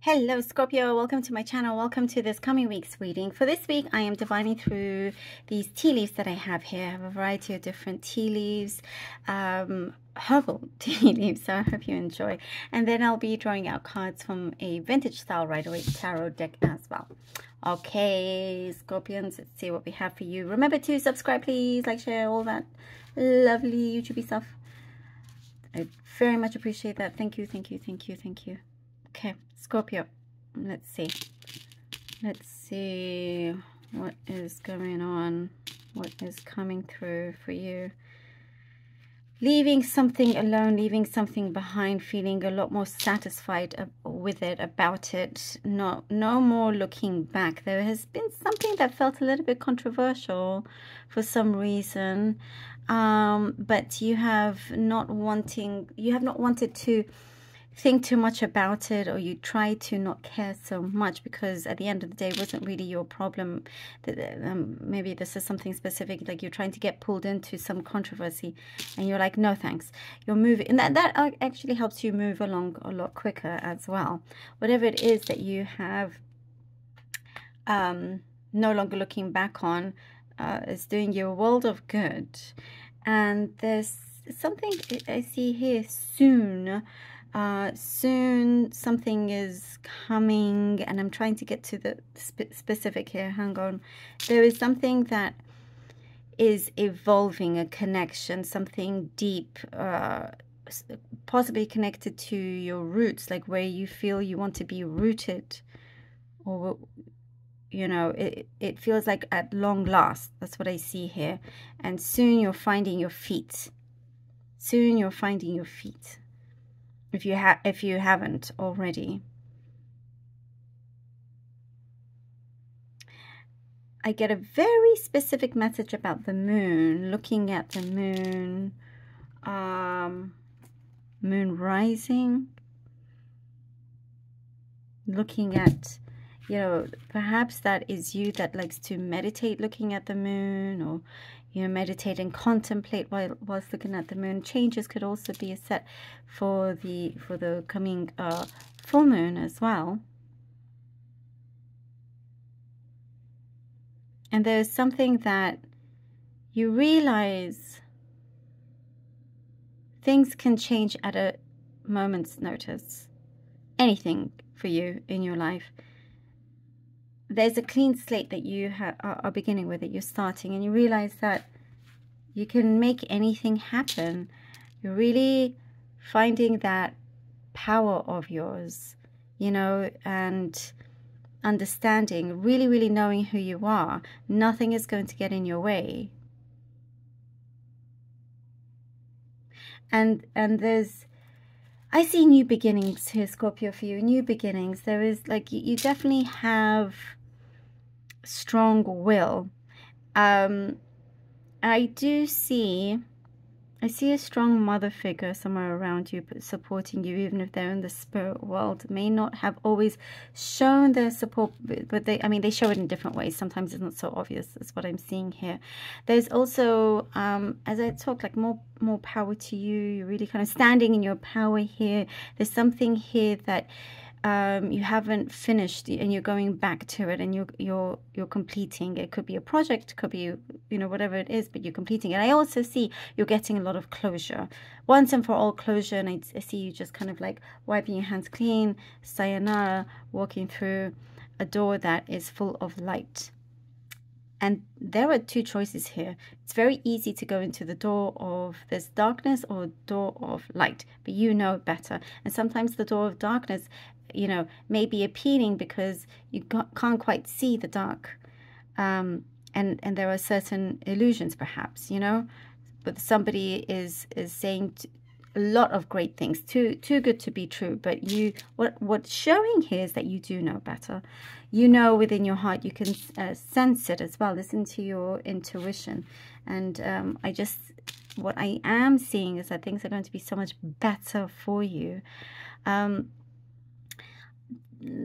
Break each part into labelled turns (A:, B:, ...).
A: Hello Scorpio, welcome to my channel. Welcome to this coming week's reading. For this week I am divining through these tea leaves that I have here. I have a variety of different tea leaves, herbal tea leaves, so I hope you enjoy. And then I'll be drawing out cards from a vintage style Rider-Waite tarot deck as well. Okay, Scorpions, let's see what we have for you. Remember to subscribe, please, like, share, all that lovely YouTube stuff. I very much appreciate that. Thank you, thank you, thank you, thank you. Okay, Scorpio, let's see what is going on, what is coming through for you. Leaving something alone, leaving something behind, feeling a lot more satisfied with it, about it. No more looking back. There has been something that felt a little bit controversial for some reason, but you have not wanted to think too much about it, or you try to not care so much because at the end of the day it wasn't really your problem. Maybe this is something specific, like you're trying to get pulled into some controversy and you're like, no thanks, you're moving, and that actually helps you move along a lot quicker as well. Whatever it is that you have no longer looking back on is doing you a world of good. And there's something I see here, soon something is coming, and I'm trying to get to the specific here. Hang on. There is something that is evolving, a connection, something deep, possibly connected to your roots, like where you feel you want to be rooted, or you know, it feels like at long last. That's what I see here. And soon you're finding your feet. Soon you're finding your feet, if you haven't already. I get a very specific message about the moon, looking at the moon, moon rising, looking at, you know, perhaps that is you that likes to meditate looking at the moon, or you know, meditate and contemplate whilst looking at the moon. Changes could also be set for the coming full moon as well. And there's something that you realize things can change at a moment's notice. Anything for you in your life. There's a clean slate that you are beginning with, that you're starting, and you realize that you can make anything happen. You're really finding that power of yours, you know, and understanding, really knowing who you are. Nothing is going to get in your way. And there's, I see new beginnings here, Scorpio, for you. New beginnings. There is, like, you definitely have strong will. I see a strong mother figure somewhere around you, supporting you, even if they're in the spirit world. May not have always shown their support, but they show it in different ways. Sometimes it's not so obvious. That's what I'm seeing here. There's also, as I talk, like more power to you. You're really kind of standing in your power here. There's something here that you haven't finished, and you're going back to it, and you're completing. It could be a project, could be, you know, whatever it is, but you're completing it. I also see you're getting a lot of closure, once and for all closure, and I see you just kind of like wiping your hands clean, sayonara, walking through a door that is full of light. And there are two choices here. It's very easy to go into the door of this darkness or door of light, but you know better. And sometimes the door of darkness, you know, may be appealing because you can't quite see the dark. And there are certain illusions, perhaps, you know, but somebody is saying a lot of great things, too good to be true. But what's showing here is that you do know better. You know within your heart, you can sense it as well. Listen to your intuition. And what I am seeing is that things are going to be so much better for you.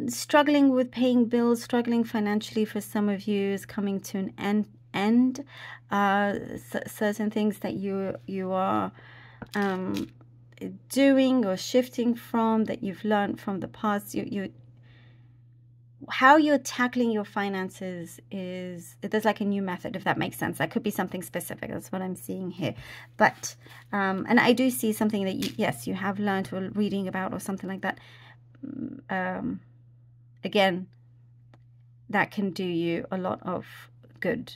A: Struggling with paying bills, struggling financially for some of you is coming to an end. Certain things that you are doing or shifting from, that you've learned from the past, how you're tackling your finances is, there's like a new method, if that makes sense. That could be something specific. That's what I'm seeing here. But, and I do see something that you, yes, you have learned or reading about or something like that. Again, that can do you a lot of good.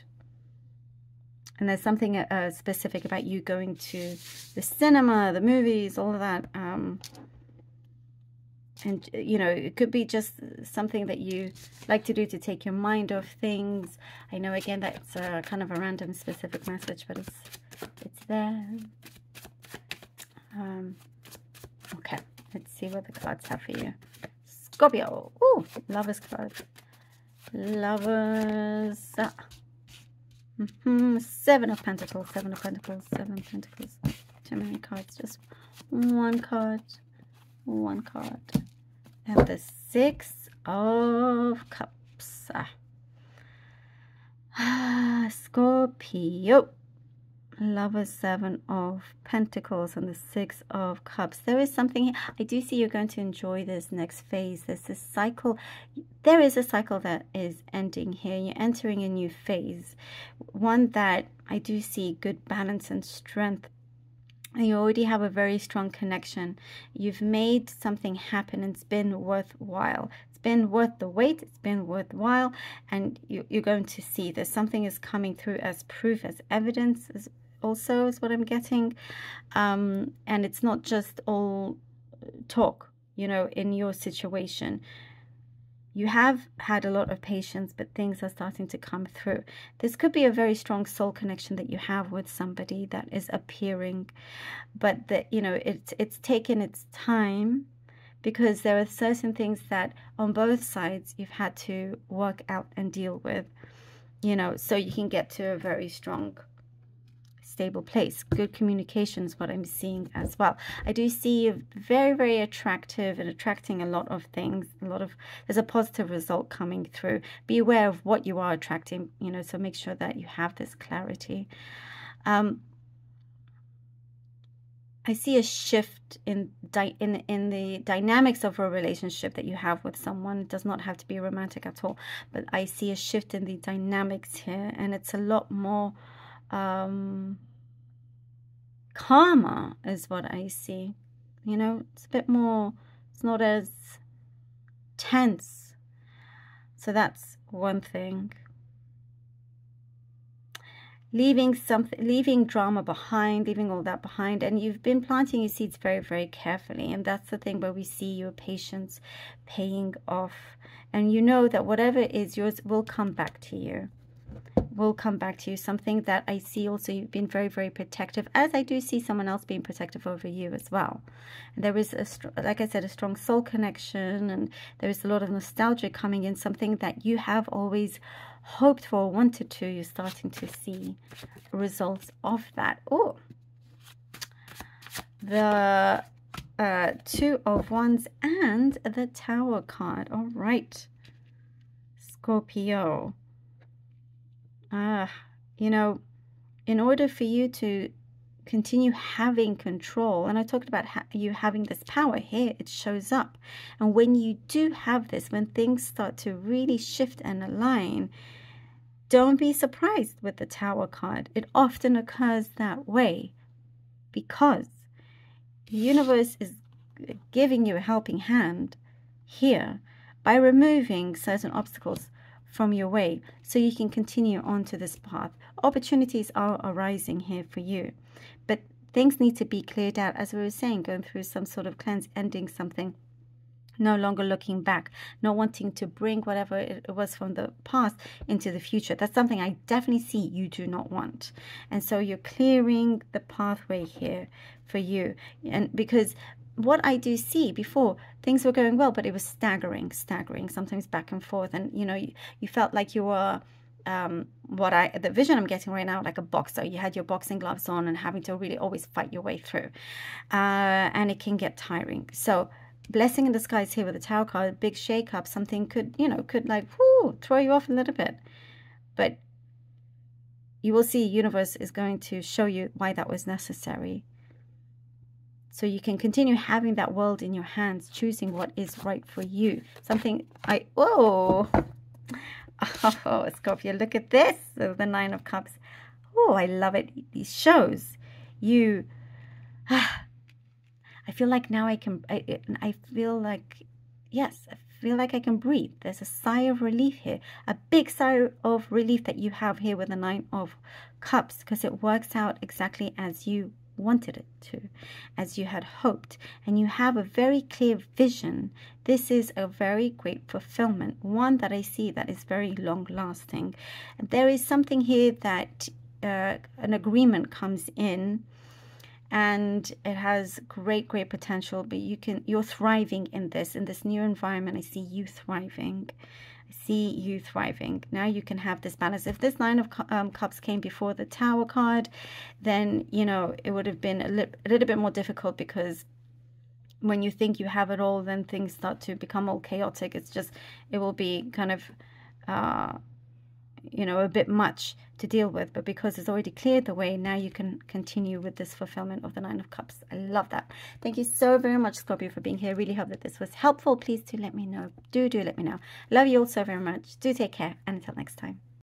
A: And there's something specific about you going to the cinema, the movies, all of that. And, you know, it could be just something that you like to do to take your mind off things. I know, again, that's kind of a random specific message, but it's there. Okay, let's see what the cards have for you. Scorpio. Ooh, Lovers card. Lovers. Seven of Pentacles, Seven of Pentacles, Seven of Pentacles. Too many cards. Just one card. One card. And the Six of Cups. Scorpio. Lovers, Seven of Pentacles, and the Six of Cups. There is something here. I do see you're going to enjoy this next phase. There's this cycle. There is a cycle that is ending here. You're entering a new phase. One that I do see good balance and strength. You already have a very strong connection. You've made something happen, and it's been worthwhile. It's been worth the wait. It's been worthwhile. And you're going to see that something is coming through as proof, as evidence, as also is what I'm getting. And it's not just all talk, you know, in your situation. You have had a lot of patience, but things are starting to come through. This could be a very strong soul connection that you have with somebody that is appearing, but that, you know, it's taken its time, because there are certain things that on both sides you've had to work out and deal with, you know, so you can get to a very strong, stable place. Good communication is what I'm seeing as well. I do see you very, very attractive and attracting a lot of things. There's a positive result coming through. Be aware of what you are attracting, you know, so make sure that you have this clarity. I see a shift in the dynamics of a relationship that you have with someone. It does not have to be romantic at all, but I see a shift in the dynamics here, and it's a lot more calmer is what I see. You know, it's a bit more, it's not as tense. So that's one thing. Leaving drama behind, leaving all that behind, and you've been planting your seeds very, very carefully, and that's the thing where we see your patience paying off, and you know that whatever is yours will come back to you. Will come back to you. Something that I see also, you've been very, very protective, as I do see someone else being protective over you as well. And there is, like I said, a strong soul connection, and there is a lot of nostalgia coming in, something that you have always hoped for, wanted to. You're starting to see results of that. Oh, the Two of Wands and the Tower card. All right, Scorpio. You know, in order for you to continue having control, and I talked about you having this power here, it shows up. And when you do have this, when things start to really shift and align, don't be surprised with the Tower card. It often occurs that way because the universe is giving you a helping hand here by removing certain obstacles from your way, so you can continue on to this path. Opportunities are arising here for you, but things need to be cleared out, as we were saying, going through some sort of cleanse, ending something, no longer looking back, not wanting to bring whatever it was from the past into the future. That's something I definitely see you do not want. And so you're clearing the pathway here for you. And because what I do see before, things were going well, but it was staggering, sometimes back and forth. And, you know, you felt like you were, the vision I'm getting right now, like a boxer. You had your boxing gloves on and having to really always fight your way through. And it can get tiring. So blessing in disguise here with the Tower card, big shake up, something could, you know, could like, whoo, throw you off a little bit. But you will see universe is going to show you why that was necessary. so you can continue having that world in your hands, choosing what is right for you. Oh, Scorpio, look at this. So the Nine of Cups. Oh, I love it. It shows you. I feel like now I feel like, yes, I feel like I can breathe. There's a sigh of relief here, a big sigh of relief that you have here with the Nine of Cups, because it works out exactly as you wanted it to, as you had hoped, and you have a very clear vision. This is a very great fulfillment, one that I see that is very long lasting. There is something here that an agreement comes in, and it has great potential, but you're thriving in this new environment. I see you thriving. Now you can have this balance. If this Nine of Cups came before the Tower card, then it would have been a little bit more difficult, because when you think you have it all, then things start to become all chaotic. It will be kind of a bit much to deal with, but because it's already cleared the way, now you can continue with this fulfillment of the Nine of Cups. I love that. Thank you so very much, Scorpio, for being here. Really hope that this was helpful. Please do let me know. Do let me know. Love you all so very much. Do take care, and until next time.